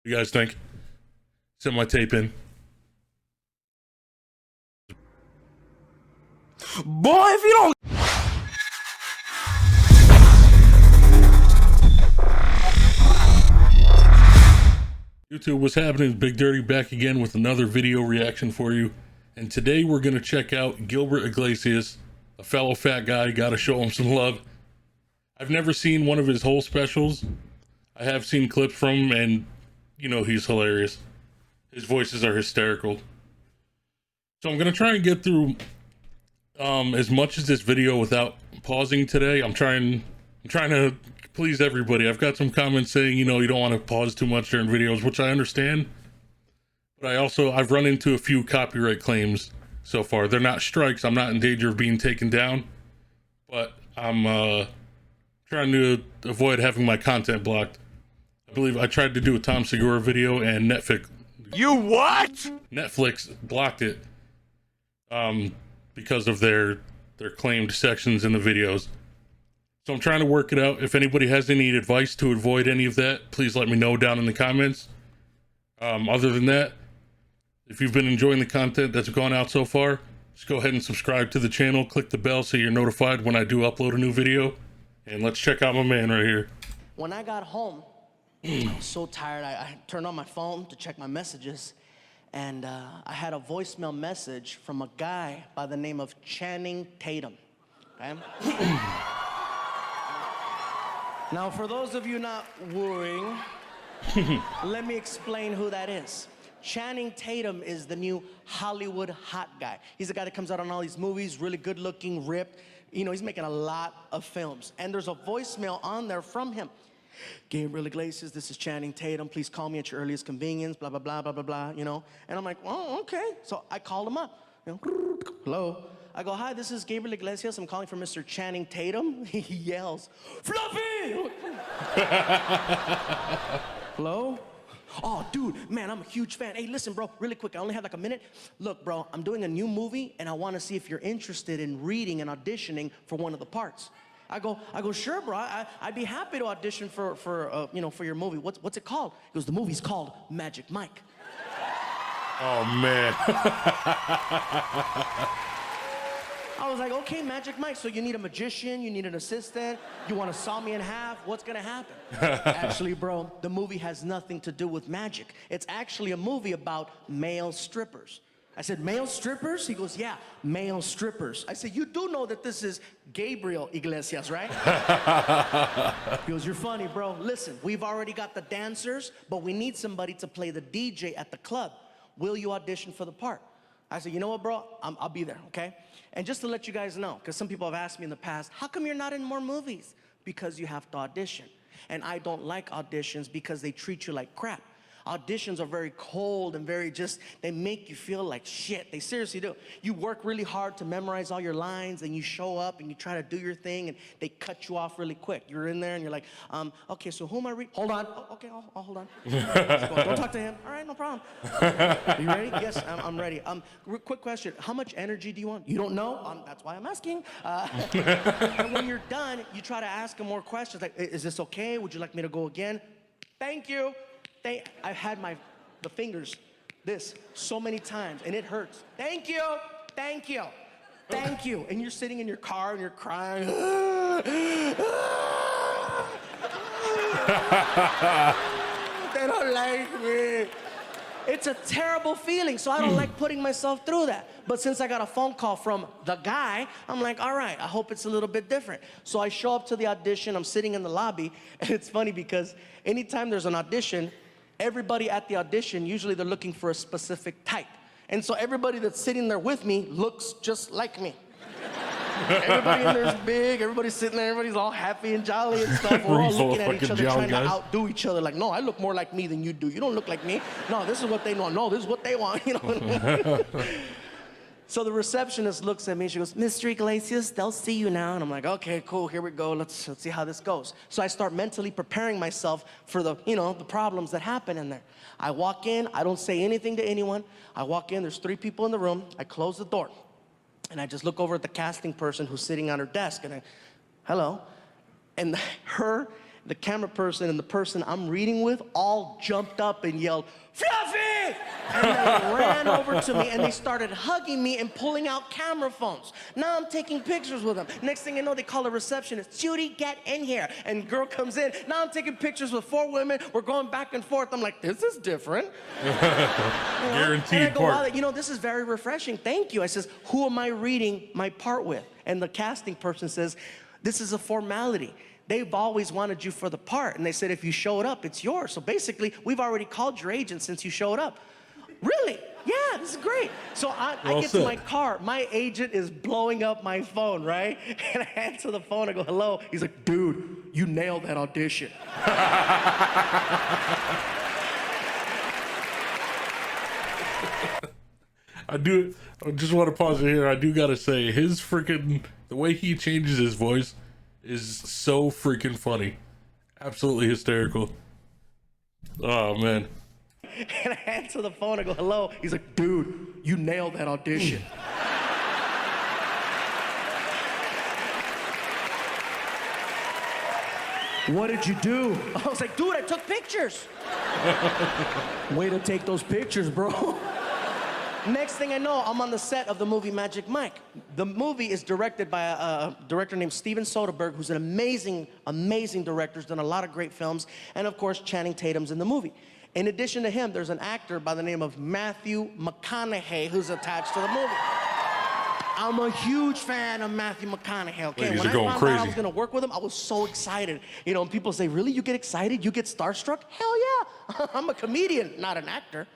You guys think? Send my tape in. Boy, if you don't... YouTube, what's happening? Big Dirty back again with another video reaction for you. And today we're going to check out Gabriel Iglesias, a fellow fat guy. Gotta show him some love. I've never seen one of his whole specials. I have seen clips from him, and you know he's hilarious. His voices are hysterical. So I'm going to try and get through as much as this video without pausing today. I'm trying to please everybody. I've got some comments saying, you know, you don't want to pause too much during videos, which I understand. But I've run into a few copyright claims so far. They're not strikes. I'm not in danger of being taken down. But I'm trying to avoid having my content blocked. I believe I tried to do a Tom Segura video and Netflix. You what? Netflix blocked it because of their claimed sections in the videos. So I'm trying to work it out. If anybody has any advice to avoid any of that, please let me know down in the comments. Other than that, if you've been enjoying the content that's gone out so far, just go ahead and subscribe to the channel. Click the bell so you're notified when I do upload a new video. And let's check out my man right here. When I got home, I was so tired. I turned on my phone to check my messages, and I had a voicemail message from a guy by the name of Channing Tatum. Okay? Now, for those of you not worrying, let me explain who that is. Channing Tatum is the new Hollywood hot guy. He's the guy that comes out on all these movies, really good looking, ripped. You know, he's making a lot of films. And there's a voicemail on there from him. Gabriel Iglesias, this is Channing Tatum. Please call me at your earliest convenience, blah, blah, blah, blah, blah, blah, you know. And I'm like, oh, okay. So I called him up. You know, hello. I go, hi, this is Gabriel Iglesias. I'm calling for Mr. Channing Tatum. He yells, Fluffy! Hello? Oh, dude, man, I'm a huge fan. Hey, listen, bro, really quick. I only have like a minute. Look, bro, I'm doing a new movie, and I want to see if you're interested in reading and auditioning for one of the parts. I go, sure, bro. I'd be happy to audition for your movie. What's it called? He goes, the movie's called Magic Mike. Oh, man. I was like, okay, Magic Mike, so you need a magician, you need an assistant, you want to saw me in half, what's gonna happen? Actually, bro, the movie has nothing to do with magic. It's actually a movie about male strippers. I said, male strippers? He goes, yeah, male strippers. I said, you do know that this is Gabriel Iglesias, right? He goes, you're funny, bro. Listen, we've already got the dancers, but we need somebody to play the DJ at the club. Will you audition for the part? I said, you know what, bro? I'll be there, okay? And just to let you guys know, because some people have asked me in the past, how come you're not in more movies? Because you have to audition. And I don't like auditions because they treat you like crap. Auditions are very cold and very they make you feel like shit. They seriously do. You work really hard to memorize all your lines, and you show up and you try to do your thing, and they cut you off really quick. You're in there and you're like, okay, so who am I hold on. Oh, okay, I'll hold on. Don't talk to him. All right, no problem. Are you ready? Yes, I'm ready. Quick question. How much energy do you want? You don't know? That's why I'm asking. And when you're done, you try to ask them more questions. Like, is this okay? Would you like me to go again? Thank you. I've had the fingers this so many times, and it hurts. Thank you, thank you, thank you. And you're sitting in your car and you're crying. They don't like me. It's a terrible feeling, so I don't like putting myself through that. But since I got a phone call from the guy, I'm like, all right, I hope it's a little bit different. So I show up to the audition, I'm sitting in the lobby, and it's funny because anytime there's an audition, everybody at the audition, usually they're looking for a specific type. And so everybody that's sitting there with me looks just like me. Everybody in there's big, everybody's sitting there, everybody's all happy and jolly and stuff. We're all looking at each other, trying to outdo each other. Like, no, I look more like me than you do. You don't look like me. No, this is what they want. No, this is what they want. You know. So the receptionist looks at me, she goes, Mr. Iglesias, they'll see you now. And I'm like, okay, cool, here we go. Let's see how this goes. So I start mentally preparing myself for the problems that happen in there. I walk in, I don't say anything to anyone. I walk in, there's 3 people in the room. I close the door. And I just look over at the casting person who's sitting on her desk, and hello. And her The camera person and the person I'm reading with all jumped up and yelled, "Fluffy!" And they ran over to me and they started hugging me and pulling out camera phones. Now I'm taking pictures with them. Next thing you know, they call a receptionist, "Judy, get in here." And girl comes in. Now I'm taking pictures with 4 women. We're going back and forth. I'm like, this is different. Guaranteed and I go, part. wow, this is very refreshing. Thank you. I says, who am I reading my part with? And the casting person says, this is a formality. They've always wanted you for the part. And they said, if you showed up, it's yours. So basically, we've already called your agent since you showed up. Really? Yeah, this is great. So I get to my car. My agent is blowing up my phone, right? And I answer the phone. I go, hello. He's like, dude, you nailed that audition. I just want to pause it here. I do gotta say, the way he changes his voice is so freaking funny. Absolutely hysterical. Oh, man. And I answer the phone. I go, hello. He's like, dude, you nailed that audition. What did you do? I was like, dude, I took pictures. Way to take those pictures, bro. Next thing I know, I'm on the set of the movie Magic Mike. The movie is directed by a director named Steven Soderbergh, who's an amazing, amazing director. He's done a lot of great films. And of course, Channing Tatum's in the movie. In addition to him, there's an actor by the name of Matthew McConaughey who's attached to the movie. I'm a huge fan of Matthew McConaughey, okay? Ladies When are going I found crazy. out I was gonna work with him, I was so excited. And people say, really, you get excited? You get starstruck? Hell yeah, I'm a comedian, not an actor.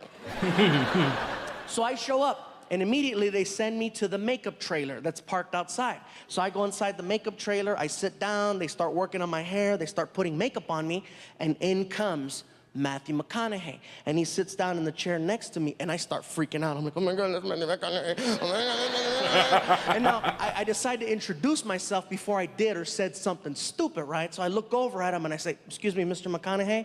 So I show up, and immediately they send me to the makeup trailer that's parked outside. So I go inside the makeup trailer, I sit down, they start working on my hair, they start putting makeup on me, and in comes Matthew McConaughey. And he sits down in the chair next to me, and I start freaking out. I'm like, oh my God, that's Matthew McConaughey. Oh my God. And now I decide to introduce myself before I did or said something stupid, right? So I look over at him and I say, excuse me, Mr. McConaughey,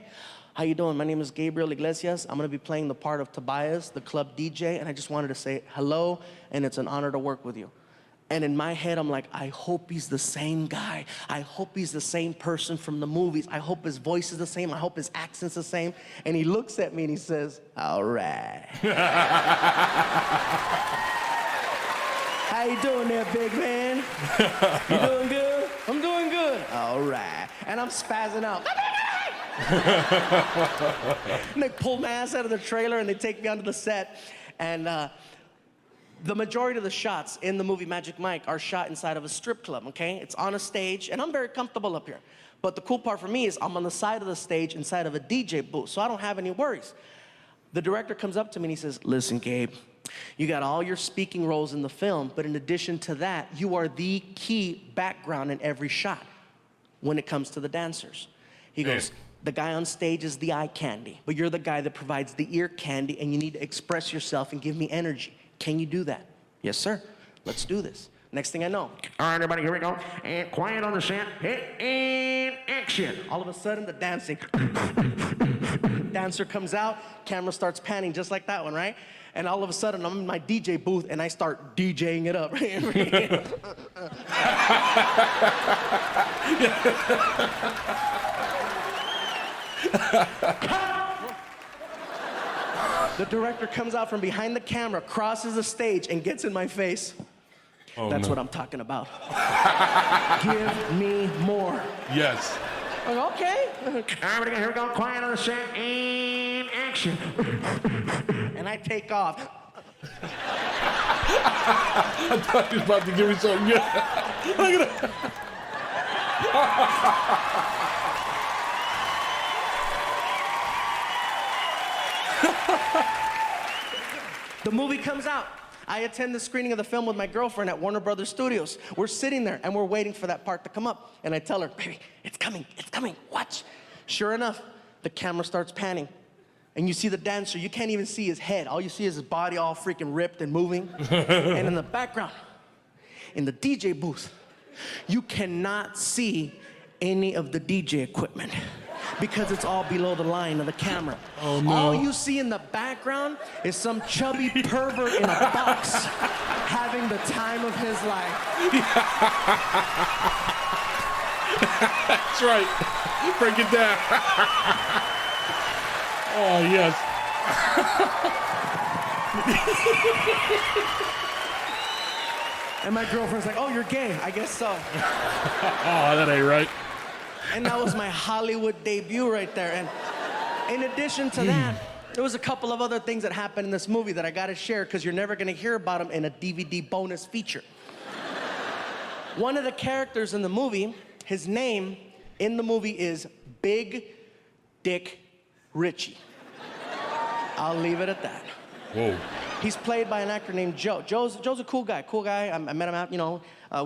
how you doing? My name is Gabriel Iglesias. I'm gonna be playing the part of Tobias, the club DJ, and I just wanted to say hello, and it's an honor to work with you. And in my head, I'm like, I hope he's the same guy. I hope he's the same person from the movies. I hope his voice is the same. I hope his accent's the same. And he looks at me and he says, all right. How you doing there, big man? You doing good? I'm doing good. All right. And I'm spazzing out. And they pull my ass out of the trailer and they take me onto the set. And the majority of the shots in the movie Magic Mike are shot inside of a strip club, okay? It's on a stage, and I'm very comfortable up here. But the cool part for me is I'm on the side of the stage inside of a DJ booth, so I don't have any worries. The director comes up to me and he says, listen, Gabe, you got all your speaking roles in the film, but in addition to that, you are the key background in every shot when it comes to the dancers. He goes, the guy on stage is the eye candy, but you're the guy that provides the ear candy, and you need to express yourself and give me energy. Can you do that? Yes, sir. Let's do this. Next thing I know, all right, everybody, here we go. And quiet on the set. And action. All of a sudden, the dancing. Dancer comes out, camera starts panning just like that one, right? And all of a sudden, I'm in my DJ booth, and I start DJing it up. The director comes out from behind the camera, crosses the stage, and gets in my face. Oh, that's what I'm talking about. Give me more. Yes. I'm like, okay. All right, here we go. Quiet on the set. And action. And I take off. I thought he was about to give me something. Yeah. Look at that. The movie comes out. I attend the screening of the film with my girlfriend at Warner Brothers Studios. We're sitting there and we're waiting for that part to come up. And I tell her, baby, it's coming, watch. Sure enough, the camera starts panning. And you see the dancer, you can't even see his head. All you see is his body all freaking ripped and moving. And in the background, in the DJ booth, you cannot see any of the DJ equipment because it's all below the line of the camera. Oh, no. All you see in the background is some chubby pervert in a box having the time of his life. That's right. Break it down. Oh, yes. And my girlfriend's like, oh, you're gay. I guess so. Oh, that ain't right. And that was my Hollywood debut right there. And in addition to that, there was a couple of other things that happened in this movie that I gotta share because you're never gonna hear about them in a DVD bonus feature. One of the characters in the movie, his name in the movie is Big Dick Richie. I'll leave it at that. Whoa. He's played by an actor named Joe. Joe's a cool guy. I met him out,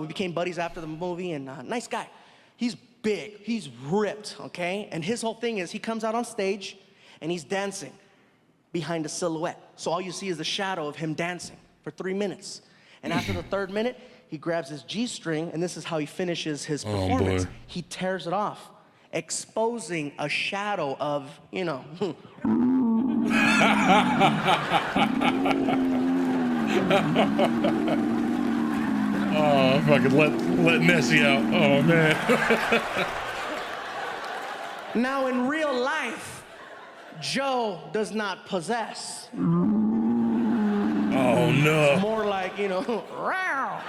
we became buddies after the movie, and nice guy. He's big, he's ripped, okay? And his whole thing is he comes out on stage and he's dancing behind a silhouette. So all you see is the shadow of him dancing for 3 minutes. And after the third minute, he grabs his G-string, and this is how he finishes his performance. Boy. He tears it off, exposing a shadow of, Oh, if I could let Nessie out. Oh, man. Now, in real life, Joe does not possess. Oh, no. More like, row.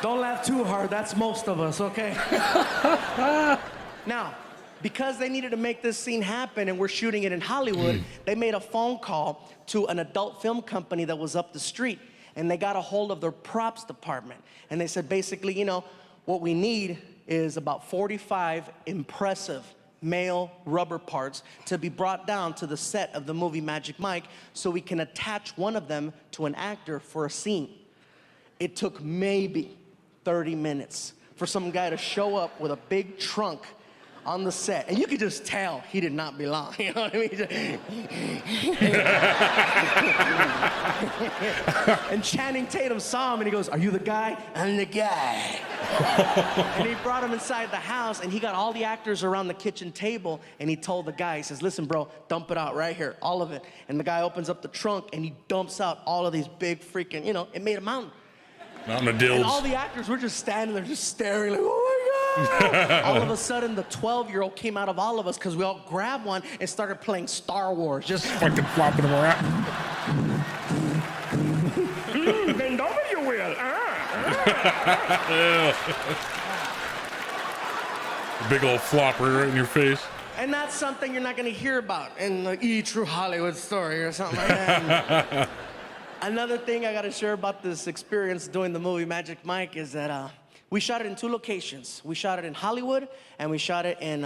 Don't laugh too hard, that's most of us, okay? Now, because they needed to make this scene happen and we're shooting it in Hollywood, they made a phone call to an adult film company that was up the street, and they got a hold of their props department. And they said, basically, what we need is about 45 impressive male rubber parts to be brought down to the set of the movie Magic Mike so we can attach one of them to an actor for a scene. It took maybe 30 minutes for some guy to show up with a big trunk on the set, and you could just tell he did not belong. You know what I mean? And Channing Tatum saw him, and he goes, "Are you the guy?" "I'm the guy." And he brought him inside the house, and he got all the actors around the kitchen table, and he told the guy, he says, "Listen, bro, dump it out right here, all of it." And the guy opens up the trunk, and he dumps out all of these big freaking, it made a mountain. Mountain of dills. And all the actors were just standing there, just staring, like, oh my God. All of a sudden, the 12-year-old came out of all of us because we all grabbed one and started playing Star Wars, just Fucking flopping them around. bend over, you will. A big old flopper right in your face. And that's something you're not going to hear about in the True Hollywood Story or something like that. Another thing I got to share about this experience doing the movie Magic Mike is that we shot it in 2 locations. We shot it in Hollywood, and we shot it in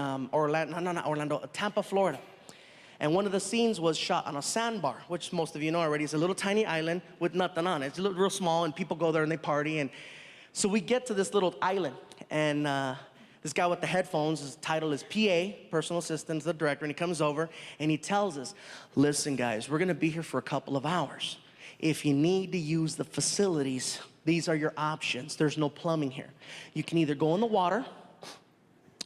Tampa, Florida. And one of the scenes was shot on a sandbar, which most of you know already is a little tiny island with nothing on it. It's real small, and people go there and they party. And so we get to this little island, and this guy with the headphones, his title is PA, personal assistant, the director, and he comes over and he tells us, "Listen, guys, we're going to be here for a couple of hours. If you need to use the facilities, these are your options. There's no plumbing here. You can either go in the water,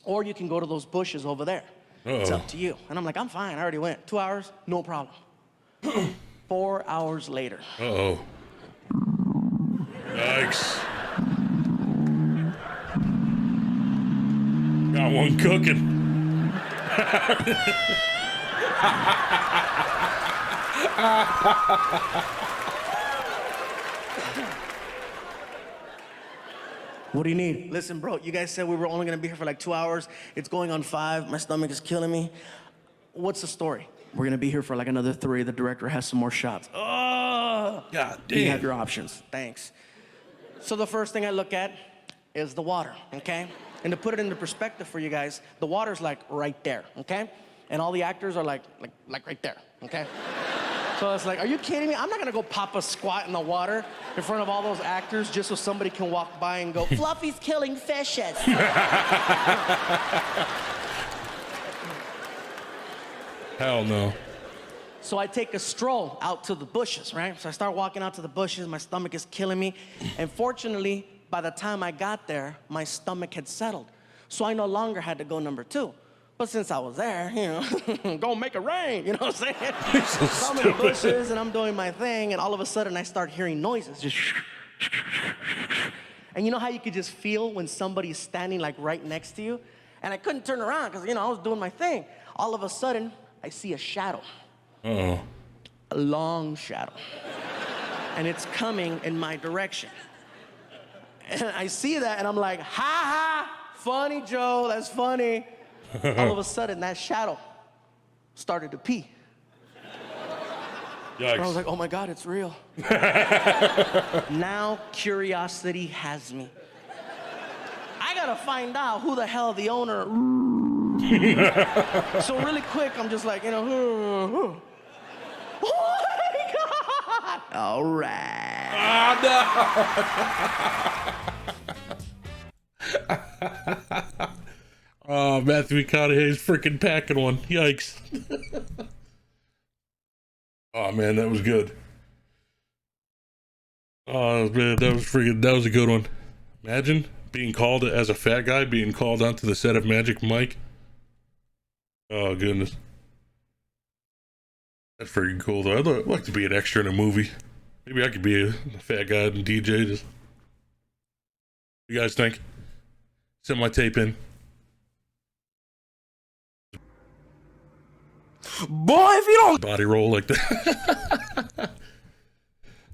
or you can go to those bushes over there. It's up to you." And I'm like, "I'm fine, I already went. 2 hours, no problem." 4 hours later. Uh-oh. Yikes. Got one cooking. "What do you need?" "Listen, bro, you guys said we were only gonna be here for like 2 hours. It's going on 5. My stomach is killing me. What's the story?" "We're gonna be here for like another 3. The director has some more shots." "Oh, God you have damn. your options. Thanks." So the first thing I look at is the water, okay? And to put it into perspective for you guys, the water's like right there, okay? And all the actors are like right there, okay? So it's like, are you kidding me? I'm not gonna go pop a squat in the water in front of all those actors just so somebody can walk by and go, "Fluffy's killing fishes." Hell no. So I take a stroll out to the bushes, right? So I start walking out to the bushes, my stomach is killing me. And fortunately, by the time I got there, my stomach had settled. So I no longer had to go number 2. But since I was there, go make it rain, you know what I'm saying? So I'm in the bushes and I'm doing my thing, and all of a sudden I start hearing noises, just And you know how you could just feel when somebody's standing like right next to you? And I couldn't turn around because, I was doing my thing. All of a sudden, I see a shadow. Uh-oh. A long shadow. And it's coming in my direction. And I see that and I'm like, ha ha, funny, Joe, that's funny. All of a sudden, that shadow started to pee. Yikes. And I was like, oh my God, it's real. Now curiosity has me. I gotta find out who the hell the owner. So really quick, I'm just like, oh my God. All right. Oh, Matthew McConaughey's freaking packing one. Yikes. Oh man, that was good. Oh man, that was a good one. Imagine being called as a fat guy, being called onto the set of Magic Mike. Oh goodness. That's freaking cool though. I'd like to be an extra in a movie. Maybe I could be a fat guy and DJ. Just, what do you guys think? Send my tape in. Boy, if you don't Body roll like that.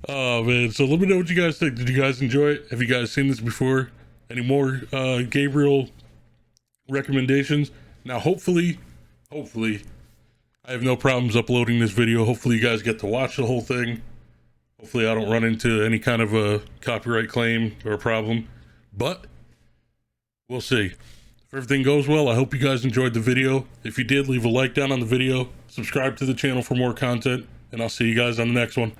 Oh man, so let me know what you guys think. Did you guys enjoy it? Have you guys seen this before? Any more Gabriel recommendations? Now hopefully I have no problems uploading this video. Hopefully you guys get to watch the whole thing. Hopefully I don't run into any kind of a copyright claim or a problem, but we'll see. If everything goes well, I hope you guys enjoyed the video. If you did, leave a like down on the video, subscribe to the channel for more content, and I'll see you guys on the next one.